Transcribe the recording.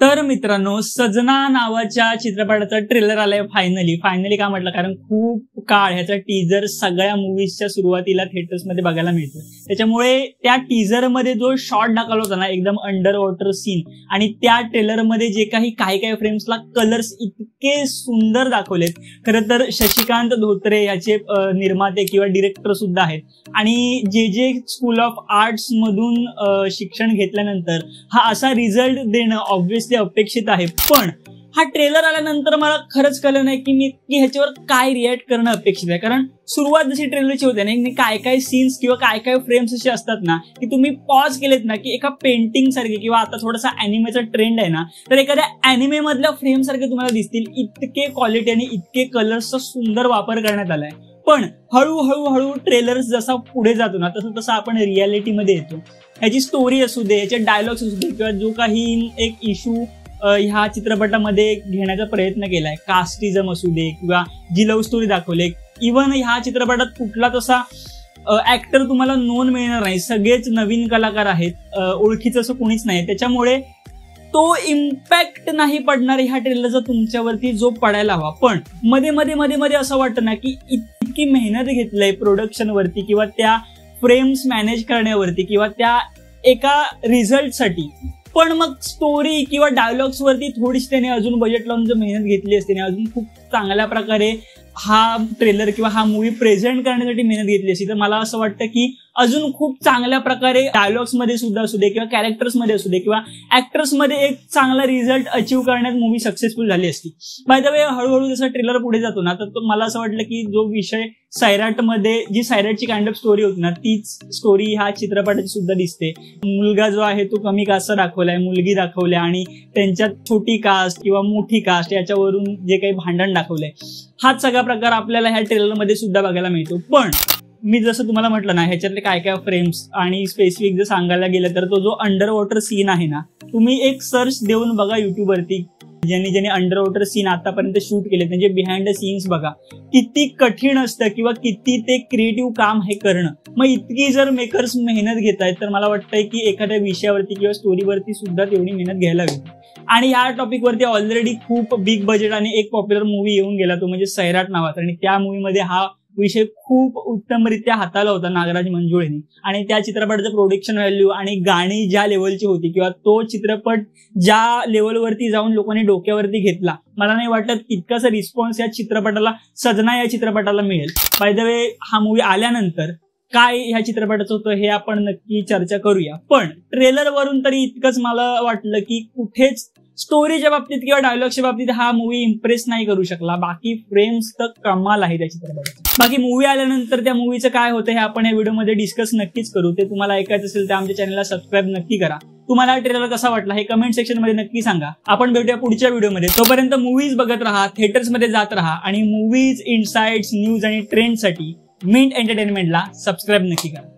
तर मित्रांनो, सजना नावाच्या चित्रपटाचा ट्रेलर आलाय फायनली का म्हटलं, कारण खूप काळ ह्याचा टीजर सगळ्या मूवीजच्या सुरुवातीला थिएटर्समध्ये बघायला मिळतो. त्याच्यामुळे त्या टीजरमध्ये जो शॉट दाखवला होता ना, एकदम अंडर वॉटर सीन, आणि त्या ट्रेलरमध्ये जे काही फ्रेम्सला कलर्स इतके सुंदर दाखवलेत. खरं तर शशिकांत धोत्रे याचे निर्माते किंवा डिरेक्टर सुद्धा आहेत, आणि जे स्कूल ऑफ आर्ट्स मधून शिक्षण घेतल्यानंतर हा असा रिझल्ट देणं ऑब्व्हियसली अपेक्षित आहे. पण हा ट्रेलर आल्यानंतर मला खरंच कळलं नाही की ह्याच्यावर काय रिॲक्ट करणं अपेक्षित आहे. कारण सुरुवात जशी ट्रेलरची होते ना, काय सीन्स किंवा काय फ्रेम्स असे असतात ना, की तुम्ही पॉज केलेत ना, की एका पेंटिंग सारखे, किंवा आता थोडासा अॅनिमेचा ट्रेंड आहे ना, तर एखाद्या अॅनिमे मधल्या फ्रेम सारखे तुम्हाला दिसतील. इतके क्वालिटी आणि इतके कलर्सचा सुंदर वापर करण्यात आलाय. पण हळूहळू ट्रेलर्स जसा पुढे जातो ना, तसं आपण रियालिटीमध्ये येतो. ह्याची स्टोरी असू दे, ह्याचे डायलॉग्स असू दे, किंवा जो काही एक इश्यू ह्या चित्रपटामध्ये घेण्याचा प्रयत्न केलाय, कास्टिझम असू दे, किंवा जी लव्ह स्टोरी दाखवली, इव्हन ह्या चित्रपटात कुठला तसा ऍक्टर तुम्हाला नोन मिळणार नाही. सगळेच नवीन कलाकार आहेत, ओळखीचं असं कोणीच नाही. त्याच्यामुळे तो इम्पॅक्ट नाही पडणार ह्या ट्रेलरचा तुमच्यावरती जो पडायला हवा. पण मध्ये असं वाटतं ना, की इतकी मेहनत घेतलंय प्रोडक्शनवरती, किंवा त्या फ्रेम्स मॅनेज करण्यावरती, किंवा त्या एका रिझल्टसाठी, पण मग स्टोरी किंवा डायलॉग्स वरती थोडीशी त्याने अजून बजेट लावून जर मेहनत घेतली असते, अजून खूप चांगल्या प्रकारे हा ट्रेलर किंवा हा मूवी प्रेझेंट करण्यासाठी मेहनत घेतली असती, तर मला असं वाटतं की अजून खूप चांगल्या प्रकारे डायलॉग्स मध्ये सुद्धा असू दे, किंवा कॅरेक्टर्स मध्ये असू दे, किंवा ऍक्टर्स मध्ये एक चांगला रिझल्ट अचीव्ह करण्यात मूवी सक्सेसफुल झाली असती. बाय द वे, हळूहळू जसा ट्रेलर पुढे जातो ना, तर मला असं वाटलं की जो विषय सैराटमध्ये, जी सैराटची काइंड ऑफ स्टोरी होती ना, तीच स्टोरी ह्या चित्रपटाची सुद्धा दिसते. मुलगा जो आहे तो कमी कास्टचा दाखवलाय, मुलगी दाखवल्या, आणि त्यांच्यात छोटी कास्ट किंवा मोठी कास्ट याच्यावरून जे काही भांडण दाखवलंय, हाच सगळा प्रकार आपल्याला ह्या ट्रेलरमध्ये सुद्धा बघायला मिळतो. पण मी जसं तुम्हाला म्हटलं ना, ह्याच्यातले काय फ्रेम्स आणि स्पेसिफिक जर सांगायला गेलं तर तो जो अंडर वॉटर सीन आहे ना, तुम्ही एक सर्च देऊन बघा युट्यूबवरती, ज्यांनी अंडर वॉटर सीन आतापर्यंत शूट केले त्यांचे बिहाइंड द सीन्स बघा, किती कठीण असतं किंवा किती ते क्रिएटिव्ह काम हे करणं. मग इतकी जर मेकर्स मेहनत घेत आहेत, तर मला वाटतंय की एखाद्या विषयावरती किंवा स्टोरीवरती सुद्धा तेवढी मेहनत घ्यायला हवी. आणि ह्या टॉपिकवरती ऑलरेडी खूप बिग बजेट आणि एक पॉप्युलर मूवी येऊन गेला, तो म्हणजे सैराट नावाचा, आणि त्या मूवीमध्ये हा विषय खूप उत्तमरित्या हाताळला होता नागराज मंजुळेने. आणि त्या चित्रपटाचं प्रोडक्शन व्हॅल्यू आणि गाणी ज्या लेवलची होती, किंवा तो चित्रपट ज्या लेवलवरती जाऊन लोकांनी डोक्यावरती घेतला, मला नाही वाटत तितकासा रिस्पॉन्स या चित्रपटाला, सजना या चित्रपटाला मिळेल. बाय द वे, हा मूवी आल्यानंतर काय ह्या चित्रपटाचं होतं हे आपण नक्की चर्चा करूया. पण ट्रेलरवरून तरी इतकंच मला वाटलं की कुठेच स्टोरीच्या बाबतीत किंवा डायलॉगच्या बाबतीत हा मूवी इम्प्रेस नाही करू शकला. बाकी फ्रेम्स तर कमाल आहे त्या चित्रपटाचे. बाकी मूवी आल्यानंतर त्या मूवीचं काय होतं हे आपण या व्हिडिओमध्ये डिस्कस नक्कीच करू. ते तुम्हाला ऐकायचं असेल तर आमच्या चॅनलला सबस्क्राईब नक्की करा. तुम्हाला ट्रेलर कसा वाटला हे कमेंट सेक्शन मध्ये नक्की सांगा. आपण भेटूया पुढच्या व्हिडिओमध्ये. तोपर्यंत मूवीज बघत राहा, थिएटर्समध्ये जात राहा, आणि मूवीज, इनसाइट्स, न्यूज आणि ट्रेंडसाठी मिंट एंटरटेनमेंटला सबस्क्राईब नक्की करा.